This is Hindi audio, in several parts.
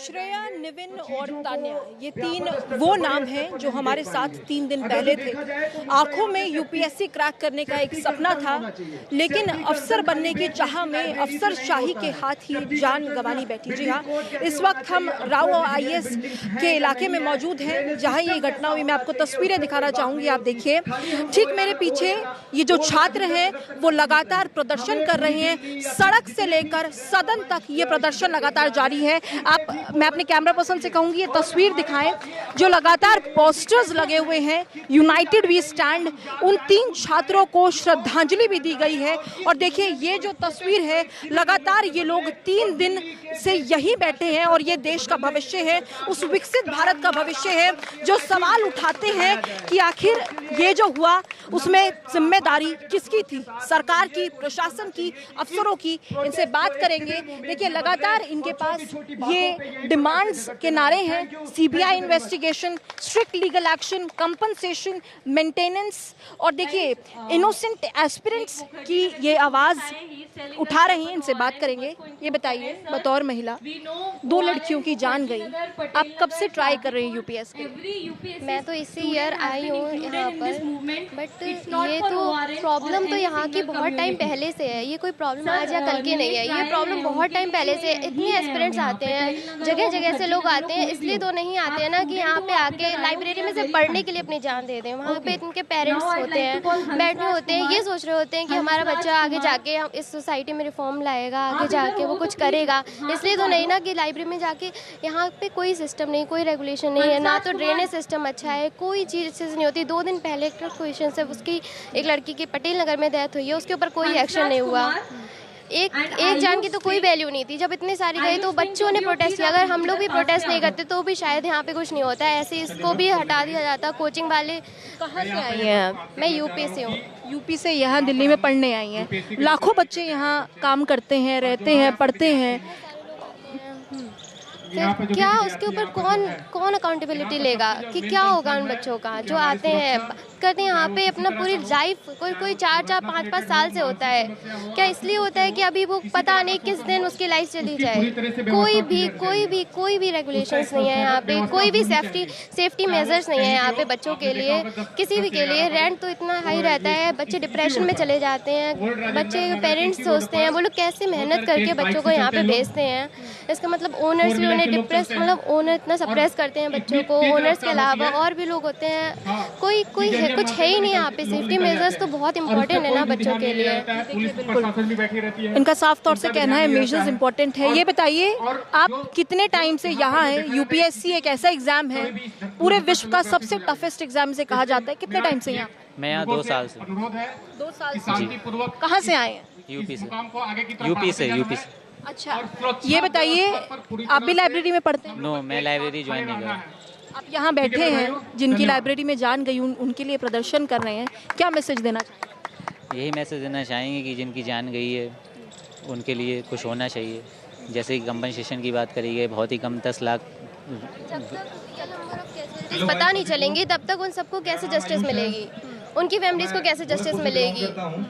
श्रेया, निविन और तान्या, ये तीन वो नाम हैं जो हमारे साथ 3 दिन पहले थे। आंखों में यूपीएससी क्रैक करने का एक सपना था, लेकिन अफसर बनने की चाह में अफसरशाही के हाथ ही जान गंवानी बैठी। जी हाँ, इस वक्त हम राव आईएएस के इलाके में मौजूद हैं, जहाँ ये घटना हुई। मैं आपको तस्वीरें दिखाना चाहूँगी, आप देखिए। ठीक मेरे पीछे ये जो छात्र हैं वो लगातार प्रदर्शन कर रहे हैं। सड़क से लेकर सदन तक ये प्रदर्शन लगातार जारी है। मैं अपने कैमरा पर्सन से कहूंगी ये तस्वीर दिखाएं, जो लगातार पोस्टर्स लगे हुए हैं, यूनाइटेड वी स्टैंड। उन 3 छात्रों को श्रद्धांजलि भी दी गई है। और देखिए ये जो तस्वीर है, लगातार ये लोग 3 दिन से यहीं बैठे हैं और ये देश का भविष्य है, उस विकसित भारत का भविष्य है। जो सवाल उठाते हैं कि आखिर ये जो हुआ उसमें जिम्मेदारी किसकी थी, सरकार की, प्रशासन की, अफसरों की, इनसे बात करेंगे। देखिए लगातार इनके पास ये डिमांड्स के नारे हैं, CBI investigation, strict legal action, compensation, maintenance. और देखिए इनोसेंट एस्पिरेंट्स की ये आवाज उठा रही हैं, इनसे बात करेंगे। ये बताइए, बतौर महिला 2 लड़कियों की जान गई, आप कब से ट्राई कर रही हैं यूपीएस के? मैं तो इसी ईयर आई हूँ यहाँ पर, बट ये तो प्रॉब्लम तो यहाँ की बहुत टाइम पहले से है। ये कोई प्रॉब्लम आज या कल की नहीं है, ये प्रॉब्लम बहुत टाइम पहले से। इतने एस्पिरेंट्स आते हैं, जगह जगह से लोग आते हैं, इसलिए तो नहीं आते हैं ना कि यहाँ पे आके लाइब्रेरी में से पढ़ने के लिए अपनी जान दे दें। वहाँ पे इनके पेरेंट्स होते हैं, बैठे होते हैं, ये सोच रहे होते हैं कि हमारा बच्चा आगे जाके हम इस सोसाइटी में रिफॉर्म लाएगा, आगे जाके वो कुछ करेगा। इसलिए तो नहीं ना कि लाइब्रेरी में जाके यहाँ पे कोई सिस्टम नहीं, कोई रेगुलेशन नहीं है, ना तो ड्रेनेज सिस्टम अच्छा है, कोई चीज़ अच्छे से नहीं होती। 2 दिन पहले एक क्वेश्चन से उसकी एक लड़की की पटेल नगर में डेथ हुई है, उसके ऊपर कोई एक्शन नहीं हुआ। एक जान की तो कोई वैल्यू नहीं थी। जब इतने सारी गई तो बच्चों ने प्रोटेस्ट किया। अगर हम लोग भी प्रोटेस्ट नहीं करते तो भी शायद यहाँ पे कुछ नहीं होता है। ऐसे इसको भी हटा दिया जाता। कोचिंग वाले कहाँ से आई हैं? मैं यूपी से हूँ। यूपी से यहाँ दिल्ली में पढ़ने आई हैं। लाखों बच्चे यहाँ काम करते हैं, रहते हैं, पढ़ते हैं। फिर क्या उसके ऊपर कौन अकाउंटेबिलिटी लेगा कि क्या होगा उन बच्चों का जो आते हैं करते हैं यहाँ पे अपना पूरी लाइफ। कोई 4-4 5-5 साल से होता है। क्या इसलिए होता है कि अभी वो पता नहीं किस दिन उसकी लाइफ चली जाए। कोई भी रेगुलेशंस नहीं है यहाँ पे, कोई भी सेफ्टी मेजर्स नहीं है यहाँ पे बच्चों के लिए, किसी भी के लिए। रेंट तो इतना हाई रहता है, बच्चे डिप्रेशन में चले जाते हैं। बच्चे पेरेंट्स सोचते हैं वो लोग कैसे मेहनत करके बच्चों को यहाँ पे भेजते हैं। इसका मतलब ओनर्स भी उन्हें डिप्रेस, मतलब ओनर इतना सप्रेस करते हैं बच्चों को। ओनर्स के अलावा और भी लोग होते हैं, कुछ है ही नहीं यहाँ पे। सेफ्टी मेजर्स तो बहुत इंपॉर्टेंट है ना बच्चों के लिए। बिल्कुल, इनका साफ तौर से कहना है मेजर्स इंपॉर्टेंट है। ये बताइए आप कितने टाइम से यहाँ हैं? यूपीएससी एक ऐसा एग्जाम है, पूरे विश्व का सबसे टफेस्ट एग्जाम से कहा जाता है। कितने टाइम से यहाँ? मैं यहाँ 2 साल से। 2 साल से? कहाँ से आए हैं? यूपी से। अच्छा, ये बताइए आप भी लाइब्रेरी में पढ़ते हैं? नो, मैं लाइब्रेरी ज्वाइन नहीं करा। आप यहाँ बैठे हैं, जिनकी लाइब्रेरी में जान गई उनके लिए प्रदर्शन कर रहे हैं, क्या मैसेज देना चाहेंगे? यही मैसेज देना चाहेंगे कि जिनकी जान गई है उनके लिए कुछ होना चाहिए। जैसे कि कंपनसेशन की बात करी गई, बहुत ही कम 10 लाख। जब तक पता नहीं चलेंगे तब तक उन सबको कैसे जस्टिस मिलेगी, उनकी फैमिलीज को कैसे जस्टिस मिलेगी।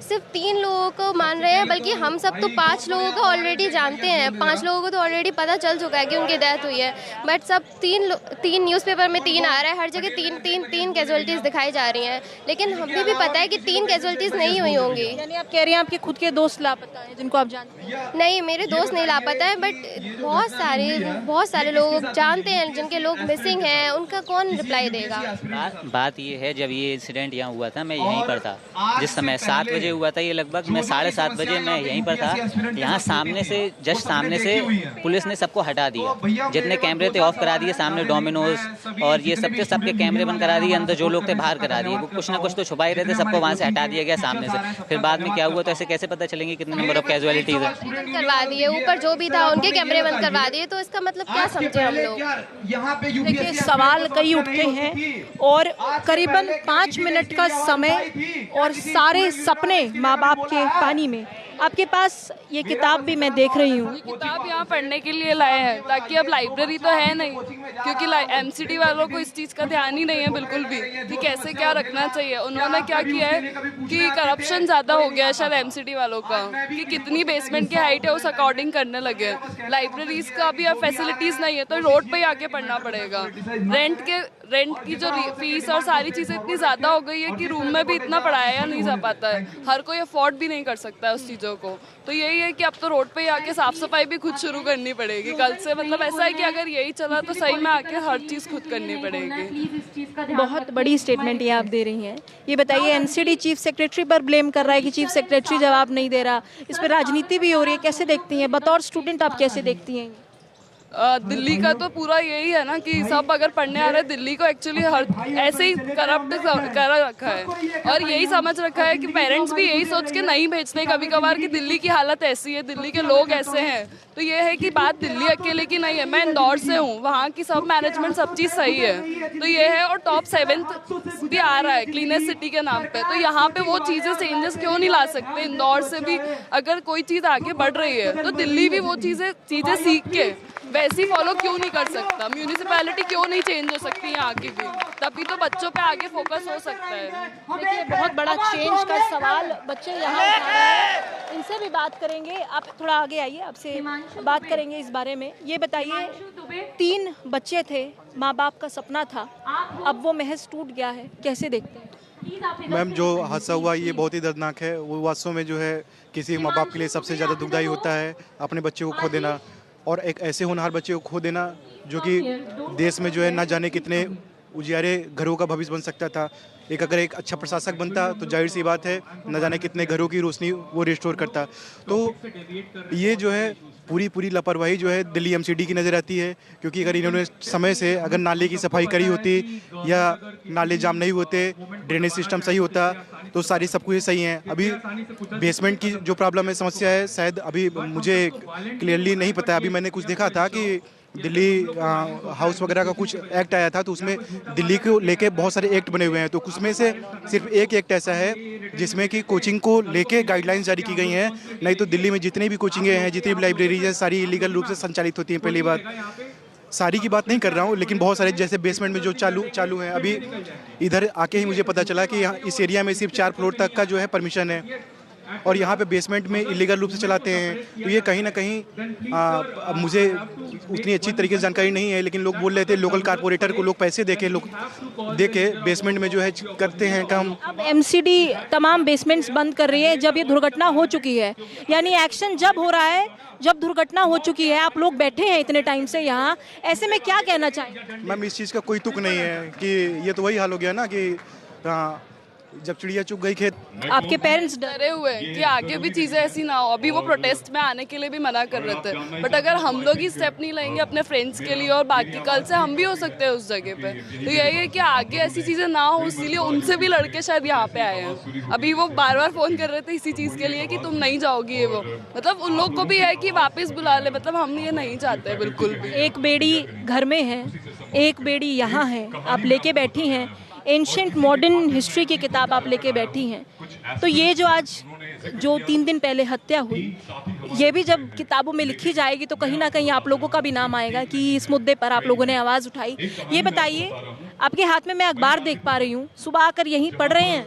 सिर्फ 3 लोगों को मान रहे हैं, बल्कि हम सब तो 5 लोगों को ऑलरेडी जानते हैं। 5 लोगों को तो ऑलरेडी पता चल चुका है कि उनकी डेथ हुई है। बट सब 3 न्यूज़पेपर में 3 आ रहा है, हर जगह 3 कैजुअलिटीज़ दिखाई जा रही हैं। लेकिन हमें भी पता है कि 3 कैजुअलिटीज़ नहीं हुई होंगी। यानी आप कह रही हैं आपके खुद के दोस्त लापता हैं जिनको आप जानते हैं? नहीं, मेरे दोस्त नहीं लापता है, बट बहुत सारे लोग जानते हैं जिनके लोग मिसिंग हैं। उनका कौन रिप्लाई देगा? बात ये है, जब ये इंसिडेंट यहाँ हुआ था मैं यहीं पर था। जिस समय 7 बजे हुआ था ये, लगभग मैं 7:30 बजे मैं यहीं पर था। यहाँ सामने से, जस्ट सामने से पुलिस ने सबको हटा दिया। जितने कैमरे थे ऑफ करा दिए, सामने डोमिनोज और ये सबके कैमरे बंद करा दिए। अंदर जो लोग थे बाहर करा दिए। कुछ ना कुछ तो छुपा ही रहे थे, सबको वहाँ से हटा दिया गया सामने से। फिर बाद में क्या हुआ तो ऐसे कैसे पता चलेंगे कितने नंबर ऑफ कैजुअलिटीज है? करवा दिए, ऊपर जो भी था उनके कैमरे बंद करवा दिए। तो इसका मतलब क्या समझे हम लोग? देखिए सवाल कई उठते हैं और करीबन 5 मिनट का समय और सारे सपने माँ बाप के पानी में। आपके पास ये किताब भी मैं देख रही हूँ। किताब यहाँ पढ़ने के लिए लाए हैं ताकि अब लाइब्रेरी तो है नहीं, क्योंकि एमसीडी वालों को इस चीज़ का ध्यान ही नहीं है बिल्कुल भी कि कैसे क्या रखना चाहिए। उन्होंने क्या किया है कि करप्शन ज़्यादा हो गया है शायद एमसीडी वालों का, कि कितनी बेसमेंट की हाइट है उस अकॉर्डिंग करने लगे। लाइब्रेरीज का भी अब फैसिलिटीज़ नहीं है तो रोड पर ही आके पढ़ना पड़ेगा। रेंट की जो फीस और सारी चीज़ें इतनी ज़्यादा हो गई है कि रूम में भी इतना पढ़ाया नहीं जा पाता है, हर कोई अफोर्ड भी नहीं कर सकता है उस चीज़ों को। तो यही है कि अब तो रोड पे ही आके साफ सफाई भी खुद शुरू करनी पड़ेगी कल से। मतलब ऐसा है कि अगर यही चला तो सही में आके हर चीज़ खुद करनी पड़ेगी। बहुत बड़ी स्टेटमेंट ये आप दे रही हैं। ये बताइए, एमसीडी चीफ सेक्रेटरी पर ब्लेम कर रहा है कि चीफ सेक्रेटरी जवाब नहीं दे रहा, इस पर राजनीति भी हो रही है, कैसे देखती हैं? बतौर स्टूडेंट आप कैसे देखती हैं? दिल्ली का तो पूरा यही है ना कि सब अगर पढ़ने आ रहे हैं, दिल्ली को एक्चुअली हर ऐसे ही करप्ट कर रखा है और यही समझ रखा है कि पेरेंट्स भी यही सोच के नहीं भेजते कभी कभार कि दिल्ली की हालत ऐसी है, दिल्ली के लोग ऐसे हैं। तो ये है कि बात दिल्ली अकेले की नहीं है। मैं इंदौर से हूँ, वहाँ की सब मैनेजमेंट सब चीज़ सही है तो ये है। और टॉप 7th भी आ रहा है क्लीनेस्ट सिटी के नाम पे, तो यहाँ पे वो चीज़ें चेंजेस क्यों नहीं ला सकते? इंदौर से भी अगर कोई चीज़ आगे बढ़ रही है तो दिल्ली भी वो चीज़ें सीख के वैसी फॉलो क्यों नहीं कर सकता? म्यूनिसिपैलिटी क्यों नहीं चेंज हो सकती यहाँ की भी? तभी तो बच्चों पे आगे फोकस हो सकता है। देखिए, बहुत बड़ा चेंज का सवाल बच्चे यहाँ उठा रहे हैं। इनसे भी बात करेंगे, आप थोड़ा आगे आइए, आपसे बात करेंगे इस बारे में। ये बताइए, 3 बच्चे थे, माँ बाप का सपना था, अब वो महज टूट गया है, कैसे देखते हैं? मैम, जो हादसा हुआ ये बहुत ही दर्दनाक है। वो वास्तव में जो है किसी माँ बाप के लिए सबसे ज़्यादा दुखदायी होता है अपने बच्चे को खो देना, और एक ऐसे होनहार बच्चे को खो देना जो कि देश में जो है ना जाने कितने उजियारे घरों का भविष्य बन सकता था। अगर एक अच्छा प्रशासक बनता तो जाहिर सी बात है न जाने कितने घरों की रोशनी वो रिस्टोर करता। तो ये जो है पूरी लापरवाही जो है दिल्ली एमसीडी की नज़र आती है, क्योंकि अगर इन्होंने समय से अगर नाले की सफाई करी होती या नाले जाम नहीं होते, ड्रेनेज सिस्टम सही होता तो सारी सब कुछ सही है। अभी बेसमेंट की जो प्रॉब्लम है, समस्या है, शायद अभी मुझे क्लियरली नहीं पता है। अभी मैंने कुछ देखा था कि दिल्ली हाउस वगैरह का कुछ एक्ट आया था, तो उसमें दिल्ली को लेके बहुत सारे एक्ट बने हुए हैं, तो उसमें से सिर्फ एक एक्ट ऐसा है जिसमें कि कोचिंग को लेके गाइडलाइंस जारी की गई हैं। नहीं तो दिल्ली में जितनी भी कोचिंगें हैं, जितनी भी लाइब्रेरीज हैं, सारी इलीगल रूप से संचालित होती हैं। पहली बार सारी की बात नहीं कर रहा हूँ, लेकिन बहुत सारे जैसे बेसमेंट में जो चालू हैं। अभी इधर आके ही मुझे पता चला कि यहाँ इस एरिया में सिर्फ 4 फ्लोर तक का जो है परमिशन है, और यहाँ पे बेसमेंट में इलीगल रूप से चलाते हैं। तो ये कहीं ना कहीं मुझे उतनी अच्छी तरीके से जानकारी नहीं है, लेकिन लोग बोल रहे थे लोकल कारपोरेटर को लोग पैसे देके बेसमेंट में जो है करते हैं काम। अब एमसीडी तमाम बेसमेंट्स बंद कर रही है जब ये दुर्घटना हो चुकी है, यानी एक्शन जब हो रहा है जब दुर्घटना हो चुकी है। आप लोग बैठे हैं इतने टाइम से यहाँ, ऐसे में क्या कहना चाहेंगे? मैम, इस चीज़ का कोई तुक नहीं है कि ये तो वही हाल हो गया ना कि जब चिड़िया चुग गई खेत। आपके पेरेंट्स डरे हुए हैं कि आगे भी चीज़ें ऐसी ना हो। अभी वो प्रोटेस्ट में आने के लिए भी मना कर रहे थे, बट अगर हम लोग ही स्टेप नहीं लेंगे अपने फ्रेंड्स के लिए और बाकी, कल से हम भी हो सकते हैं उस जगह पे। तो यही है कि आगे ऐसी चीज़ें ना हो, इसीलिए उनसे भी लड़के शायद यहाँ पे आए हैं। अभी वो बार फ़ोन कर रहे थे इसी चीज़ के लिए कि तुम नहीं जाओगी, ये वो मतलब उन लोग को भी है कि वापस बुला ले। मतलब हम ये नहीं चाहते बिल्कुल भी। एक बेड़ी घर में है, एक बेड़ी यहाँ है, आप लेके बैठी हैं। एंशिएंट मॉडर्न हिस्ट्री की किताब आप लेके बैठी हैं। तो ये जो आज 3 दिन पहले हत्या हुई, ये भी जब किताबों में लिखी जाएगी तो कहीं ना कहीं आप लोगों का भी नाम आएगा कि इस मुद्दे पर आप लोगों ने आवाज़ उठाई। ये बताइए, आपके हाथ में मैं अखबार देख पा रही हूँ, सुबह आकर यहीं पढ़ रहे हैं?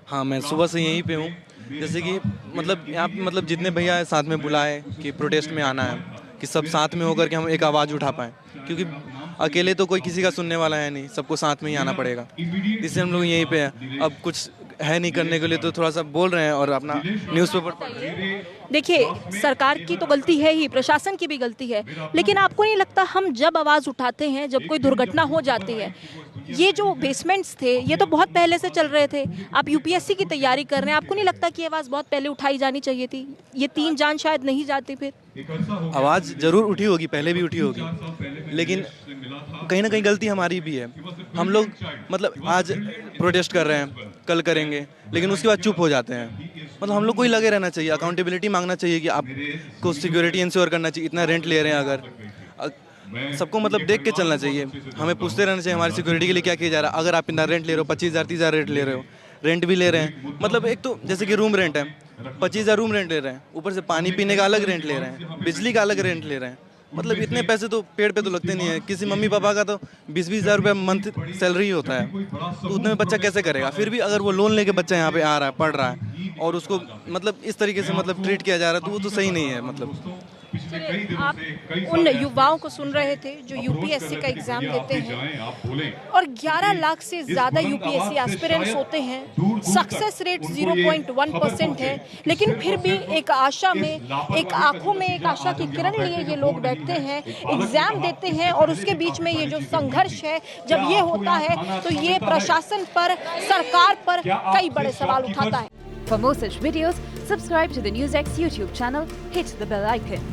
हाँ, मैं सुबह से यहीं पे हूँ। जैसे कि मतलब यहाँ मतलब जितने भैया साथ में बुलाए कि प्रोटेस्ट में आना है, कि सब साथ में होकर के हम एक आवाज़ उठा पाएँ, क्योंकि अकेले तो कोई किसी का सुनने वाला है नहीं, सबको साथ में ही आना पड़ेगा। इससे हम लोग यहीं पे हैं। अब कुछ है नहीं करने के लिए तो थोड़ा सा बोल रहे हैं और अपना न्यूज़पेपर पढ़ रहे हैं। देखिए, सरकार की तो गलती है ही, प्रशासन की भी गलती है, लेकिन आपको नहीं लगता हम जब आवाज़ उठाते हैं, जब कोई दुर्घटना हो जाती है, ये जो बेसमेंट्स थे ये तो बहुत पहले से चल रहे थे, आप यूपीएससी की तैयारी कर रहे हैं, आपको नहीं लगता कि आवाज़ बहुत पहले उठाई जानी चाहिए थी? ये 3 जान शायद नहीं जाती फिर। आवाज़ ज़रूर उठी होगी, पहले भी उठी होगी, लेकिन कहीं ना कहीं गलती हमारी भी है। हम लोग मतलब आज प्रोटेस्ट कर रहे हैं, कल करेंगे, लेकिन उसके बाद चुप हो जाते हैं। मतलब हम लोग को ही लगे रहना चाहिए, अकाउंटेबिलिटी मांगना चाहिए कि आपको सिक्योरिटी इंश्योर करना चाहिए। इतना रेंट ले रहे हैं अगर सबको मतलब देख के चलना चाहिए। हमें पूछते रहना चाहिए हमारी सिक्योरिटी के लिए क्या किया जा रहा है। अगर आप इतना रेंट ले रहे हो, 25,000 30,000 रेंट ले रहे हो, रेंट भी ले रहे हैं, मतलब एक तो जैसे कि रूम रेंट है, 25,000 रूम रेंट ले रहे हैं, ऊपर से पानी पीने का अलग रेंट ले रहे हैं, बिजली का अलग रेंट ले रहे हैं। मतलब इतने पैसे तो पेड़ पे तो लगते नहीं है। किसी मम्मी पापा का तो 20-20 हज़ार रुपये मंथ सैलरी होता है, तो उतने में बच्चा कैसे करेगा। फिर भी अगर वो लोन लेके बच्चा यहाँ पे आ रहा है, पढ़ रहा है, और उसको मतलब इस तरीके से मतलब ट्रीट किया जा रहा है, तो वो तो सही नहीं है। मतलब आप उन युवाओं को सुन रहे थे जो यूपीएससी का एग्जाम देते हैं और 11 लाख से ज़्यादा यूपीएससी एस्पिरेंट्स होते हैं। सक्सेस रेट 0.1% है, लेकिन फिर भी एक आशा में, एक आंखों में एक आशा की किरण लिए ये लोग बैठते हैं, एग्जाम देते हैं और उसके बीच में ये जो संघर्ष है जब ये होता है तो ये प्रशासन पर, सरकार पर कई बड़े सवाल उठाता है। For more such videos, subscribe to the NewsX YouTube channel, hit the bell icon.